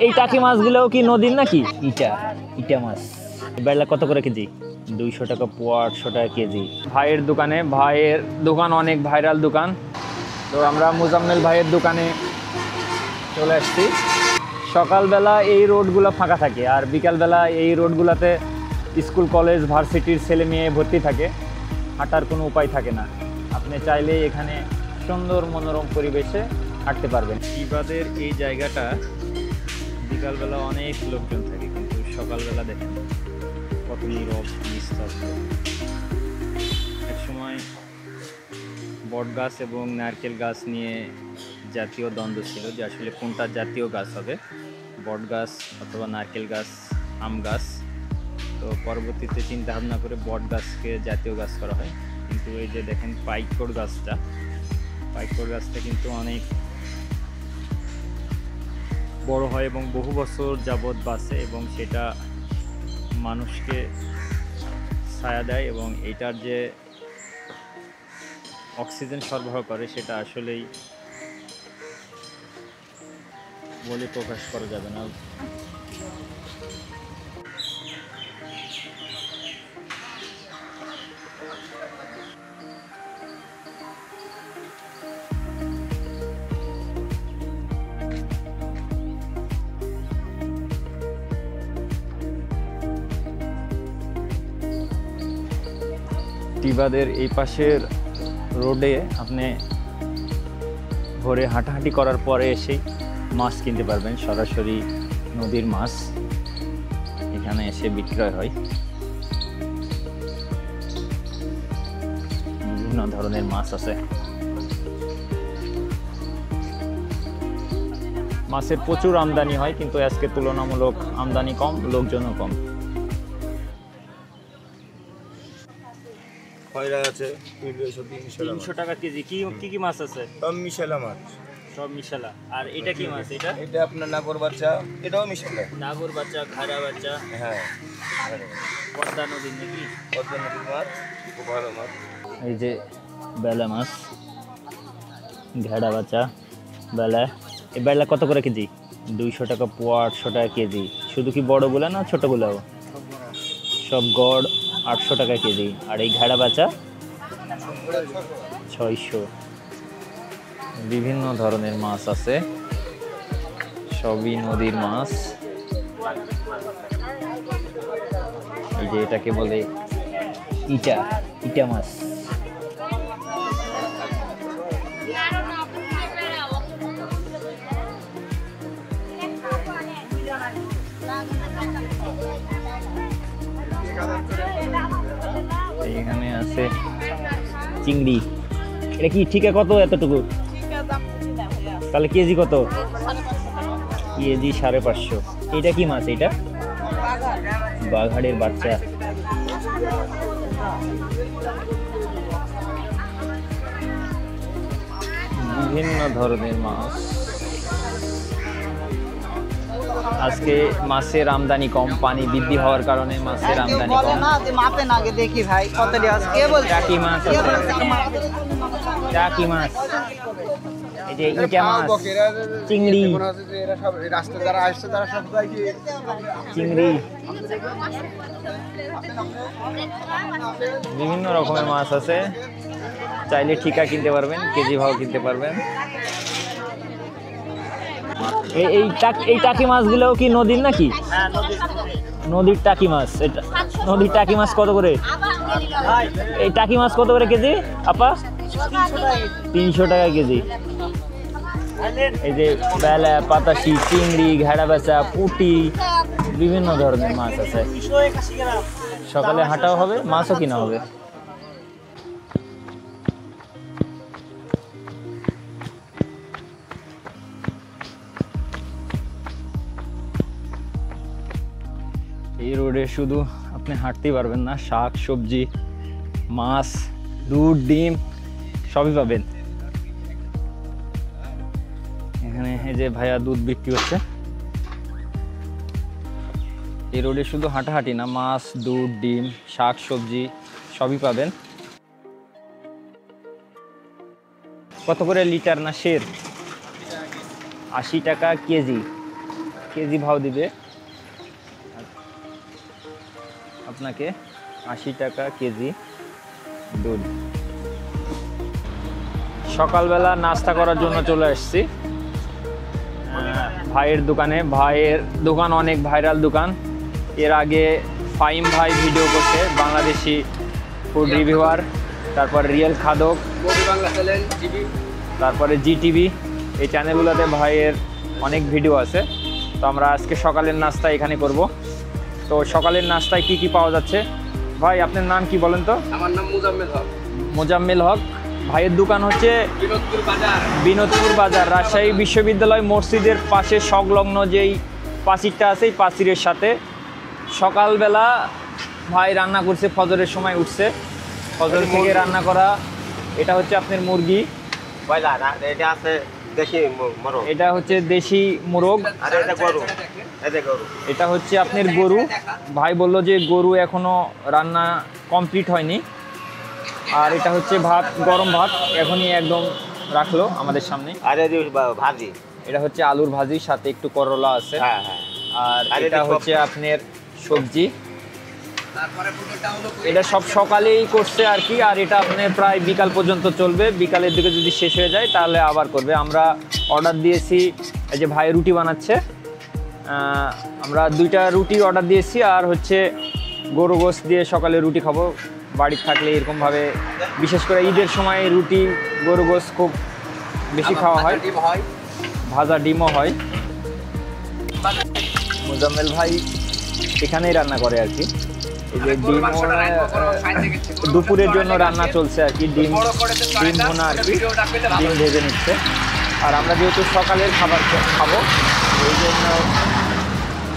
এই টাকি মাছগুলোও কি নদীর নাকি? ইটা মাছ বেলা কত করে কেজি? 200 টাকা পোয়া, 800 টাকা কেজি। ভাইয়ের দোকান অনেক ভাইরাল দোকান, তো আমরা মুজাম্মেল ভাইয়ের দোকানে চলে আসছি। সকালবেলা এই রোডগুলো ফাঁকা থাকে, আর বিকালবেলা এই রোডগুলোতে স্কুল কলেজ ভার্সিটির ছেলে মেয়ে ভর্তি থাকে, হাঁটার কোনো উপায় থাকে না। আপনি চাইলেই এখানে সুন্দর মনোরম পরিবেশে হাঁটতে পারবেন। ইবাদের এই জায়গাটা বিকালবেলা অনেক লোকজন থাকে, কিন্তু সকালবেলা দেখেন কত নীরব নিস্তব্ধ। একসময় বট গাছ এবং নারকেল গাছ নিয়ে জাতীয় দ্বন্দ্ব ছিল যে আসলে কোনটা জাতীয় গাছ হবে, বট গাছ অথবা নারকেল গাছ, আম গাছ। তো পরবর্তীতে চিন্তা ভাবনা করে বট গাছকে জাতীয় গাছ করা হয়। কিন্তু এই যে দেখেন পাইকড় গাছটা কিন্তু অনেক বড় হয় এবং বহু বছর যাবৎ বাঁচে, এবং সেটা মানুষকে ছায়া দেয়, এবং এটার যে অক্সিজেন সরবরাহ করে সেটা আসলেই বলে প্রকাশ করা যাবে না। টিবাদের এই পাশের রোডে আপনি ভোরে হাঁটাহাঁটি করার পরে এসেই মাছ কিনতে পারবেন, সরাসরি নদীর মাছ এখানে এসে বিক্রয় হয়। বিভিন্ন ধরনের মাছ আছে। মাছের প্রচুর আমদানি হয়, কিন্তু আজকে তুলনামূলক আমদানি কম, লোকজনও কম। আছে 300 টাকা কেজি। কি মাছ আছে? সব মিশালা মাছ, সব মিশালা। আর এটা কি মাছ? এটা আপনার নাগর বাচ্চা, এটাও মিশালা। নাগর বাচ্চা, খাড়া বাচ্চা। হ্যাঁ, পদ্মা নদীর নাকি? পদ্মা নদীর মাছ, খুব ভালো মাছ। এই যে বেলা মাছ, ঘেড়া বাচ্চা, বেলা। এই বেলা কত করে কেজি? 200 টাকা পোয়া, 800 টাকা কেজি। শুধু কি বড়গুলো না ছোটগুলোও? সব গড় 800 টাকা কেজি। আর এই ঘেড়া বাচ্চা 600। বিভিন্ন ধরনের মাছ আছে, সবই নদীর মাছ। এই যে এটাকে বলে ইটা মাছ। এখানে আছে চিংড়ি। এটা কি ঠিকা কত এতটুকু? তাহলে কেজি কত? কেজি 550। এটা কি মাছ? এটা বাঘাড়ের বাচ্চা। বিভিন্ন ধরনের মাছ। আজকে মাছের আমদানি কম, পানি বৃদ্ধি হওয়ার কারণে মাছের আমদানি কম। দেখি ভাই কত টাকি মাছ আছে, টাকি মাছ। এই যে ইটা মাছ, চিংড়ি, চিংড়ি, বিভিন্ন রকমের মাছ আছে। চাইলে ঠিকা কিনতে পারবেন, কেজি ভাও কিনতে পারবেন। এই টাকি মাছগুলোও কি নদীর নাকি? নদীর টাকি মাছ। এটা নদীর টাকি মাছ কত করে? এই টাকি মাছ কত করে কেজি আপা? 300 টাকা কেজি। এই যে বেলা, পাতাশি, চিংড়ি, ঘেড়া বেচা, পুঁটি, বিভিন্ন ধরনের মাছ আছে। সকালে হাঁটাও হবে, মাছও কিনা হবে। এই রোডে শুধু আপনি হাঁটতেই পারবেন না, শাক সবজি, মাছ, দুধ, ডিম সবই পাবেন এখানে। এই যে ভাইয়া দুধ বিক্রি হচ্ছে। এই রোডে শুধু হাঁটাহাঁটি না, মাছ, দুধ, ডিম, শাক সবজি সবই পাবেন। কত করে লিটার না সের? 80 টাকা কেজি। কেজি ভাও দিবে আপনাকে 80 টাকা কেজি দুধ। সকালবেলা নাস্তা করার জন্য চলে আসছি ভাইয়ের দোকানে। ভাইয়ের দোকান অনেক ভাইরাল দোকান। এর আগে ফাইম ভাই ভিডিও করছে, বাংলাদেশি ফুড রিভিউয়ার, তারপর রিয়েল খাদক, তারপরে জিটিভি, এই চ্যানেলগুলোতে ভাইয়ের অনেক ভিডিও আছে। তো আমরা আজকে সকালের নাস্তা এখানে করব। তো সকালের নাস্তায় কি কি পাওয়া যাচ্ছে? ভাই আপনার নাম কি বলেন তো? আমার নাম মুজাম্মেল হক। মোজাম্মেল হক। ভাইয়ের দোকান হচ্ছে বিনোদপুর বাজার, রাজশাহী বিশ্ববিদ্যালয় মসজিদের পাশে সংলগ্ন যেই পাঁচিরটা আছে, এই পাঁচিরের সাথে। সকালবেলা ভাই রান্না করছে, ফজরের সময় উঠছে, ফজর থেকে রান্না করা। এটা হচ্ছে আপনার মুরগি, এটা আছে দেশি মোরগ, এটা হচ্ছে দেশি মোরগ, আর এটা গরু, এটা গরু। এটা হচ্ছে আপনার গরু। ভাই বলল যে গরু এখনো রান্না কমপ্লিট হয়নি। আর এটা হচ্ছে ভাত, গরম ভাত এখনই একদম রাখলো আমাদের সামনে। আর এই ভাজি, এটা হচ্ছে আলুর ভাজি, সাথে একটু করলা আছে। হ্যাঁ হ্যাঁ। আর আর এটা এটা হচ্ছে আপনার সবজি। তারপরে পুরোটা হলো এটা সব সকালেই করছে আর কি। আর এটা আপনার প্রায় বিকাল পর্যন্ত চলবে। বিকালের দিকে যদি শেষ হয়ে যায় তাহলে আবার করবে। আমরা অর্ডার দিয়েছি, এই যে ভাই রুটি বানাচ্ছে, আমরা 2টা রুটি অর্ডার দিয়েছি। আর হচ্ছে গরু গোশত দিয়ে সকালে রুটি খাবো। বাড়ি থাকলে এরকমভাবে বিশেষ করে ঈদের সময় রুটি গরু গোশত খুব বেশি খাওয়া হয়, ডিম হয়, ভাজা ডিমও হয়। মোজাম্মেল ভাই এখানেই রান্না করে আর কি। এই যে ডিম দুপুরের জন্য রান্না চলছে আর কি, ডিম ভুনা আর কি, ডিম ভেজে নিচ্ছে। আর আমরা যেহেতু সকালের খাবার খাবো, এই জন্য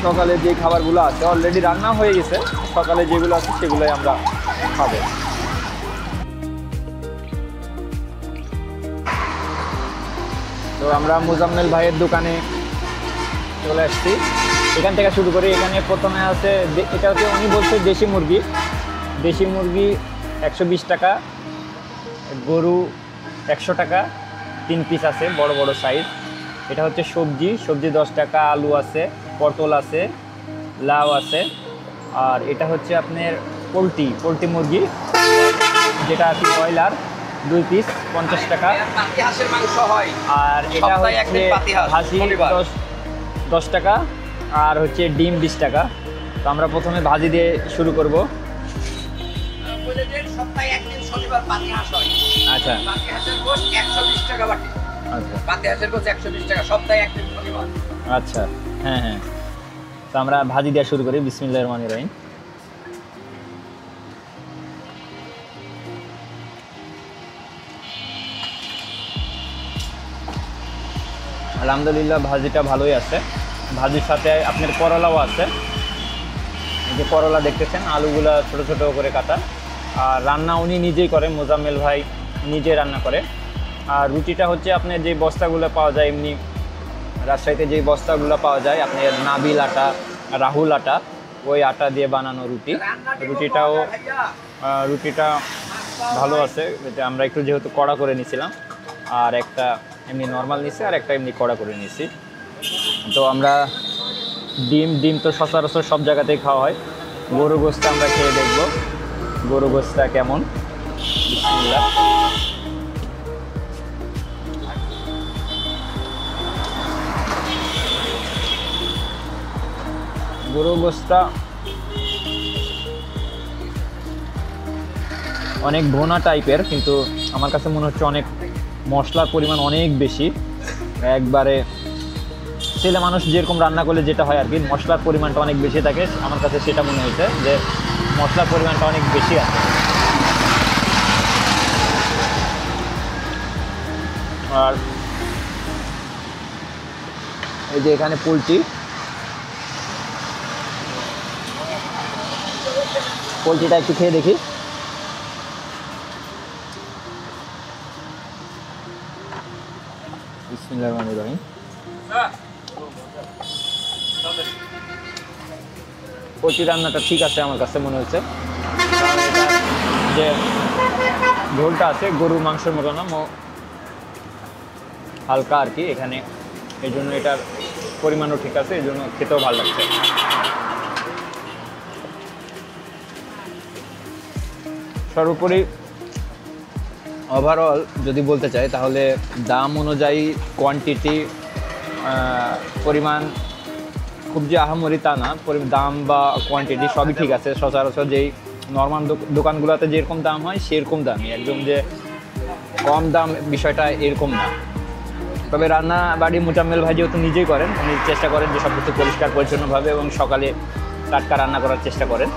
সকালে যে খাবারগুলো আছে অলরেডি রান্না হয়ে গেছে, সকালে যেগুলো আছে সেগুলোই আমরা খাবো। তো আমরা মোজাম্মেল ভাইয়ের দোকানে চলে আসছি। এখান থেকে শুরু করি। এখানে প্রথমে আছে, এটা হচ্ছে উনি বলছে দেশি মুরগি। দেশি মুরগি 120 টাকা, গরু 100 টাকা, 3 পিস আছে বড় বড় সাইজ। এটা হচ্ছে সবজি, সবজি 10 টাকা, আলু আছে, পটল আছে, লাউ আছে। আর এটা হচ্ছে আপনার পোলট্রি মুরগি, যেটা আর কি ব্রয়লার, 2 পিস 50 টাকা। পাতি হাঁসের মাংস হয়। আর এটা সপ্তাহে হচ্ছে একদিন পাতি হাঁস, ভাজি শনিবার। 10 টাকা। আর হচ্ছে ডিম 20 টাকা। তো আমরা প্রথমে ভাজি দিয়ে শুরু করব। বলে যে সপ্তাহে একদিন শনিবার পাতি হাঁস হয়। আচ্ছা পাতি হাঁসের গোশত 120 টাকা বাটি। আচ্ছা পাতি হাঁসের গোশত 120 টাকা, সপ্তাহে একদিন শনিবার। আচ্ছা, হ্যাঁ হ্যাঁ। তো আমরা ভাজি দেওয়া শুরু করি। বিসমিল্লাহির রহমানির রহিম। আলহামদুলিল্লাহ ভাজিটা ভালোই আছে। ভাজির সাথে আপনার করলাও আছে, এই যে করলা দেখতেছেন, আলুগুলা ছোট ছোট করে কাটা। আর রান্না উনি নিজেই করে, মোজাম্মেল ভাই নিজে রান্না করে। আর রুটিটা হচ্ছে আপনার যে বস্তাগুলো পাওয়া যায়, এমনি রাজশাহীতে যেই বস্তাগুলো পাওয়া যায় আপনার নাবিল আটা, রাহুল আটা, ওই আটা দিয়ে বানানো রুটি। রুটিটা ভালো আছে। আমরা একটু যেহেতু কড়া করে নিয়েছিলাম, আর একটা এমনি নর্মাল নিছি, আর একটা এমনি কড়া করে নিছি। তো আমরা ডিম তো সচরাচর সব জায়গাতেই খাওয়া হয়। গরু গোশতটা আমরা খেয়ে দেখব গরু গোশতটা কেমন। বিসমিল্লাহ। গরু গোশতটা অনেক ভোনা টাইপের, কিন্তু আমার কাছে মনে হচ্ছে অনেক মশলার পরিমাণ অনেক বেশি। একবারে ছেলে মানুষ যেরকম রান্না করলে যেটা হয় আর কি, মশলার পরিমাণটা অনেক বেশি থাকে। আমার কাছে সেটা মনে হয়েছে যে মশলার পরিমাণটা অনেক বেশি আছে। আর এই যে এখানে পোলট্রিটা একটু খেয়ে দেখি। বিসমিল্লাহির রহমানির রহিম। পোলট্রি রান্নাটা ঠিক আছে আমার কাছে মনে হচ্ছে। যে ঝোলটা আছে গরুর মাংসের মতো না, হালকা আর কি এখানে, এই জন্য এটার পরিমাণও ঠিক আছে, এই জন্য খেতেও ভালো লাগছে। সর্বোপরি ওভারঅল যদি বলতে চাই তাহলে দাম অনুযায়ী কোয়ান্টিটি, পরিমাণ খুব যে আহামরি তা না, দাম বা কোয়ান্টিটি সবই ঠিক আছে। সচরাচর যেই নর্মাল দোকানগুলোতে যেরকম দাম হয় সেরকম দামই, একদম যে কম দাম বিষয়টা এরকম না। তবে রান্না বাড়ি মোজাম্মেল ভাই যেহেতু নিজেই করেন, উনি চেষ্টা করেন যে সব কিছু পরিষ্কার পরিচ্ছন্নভাবে এবং সকালে টাটকা রান্না করার চেষ্টা করেন।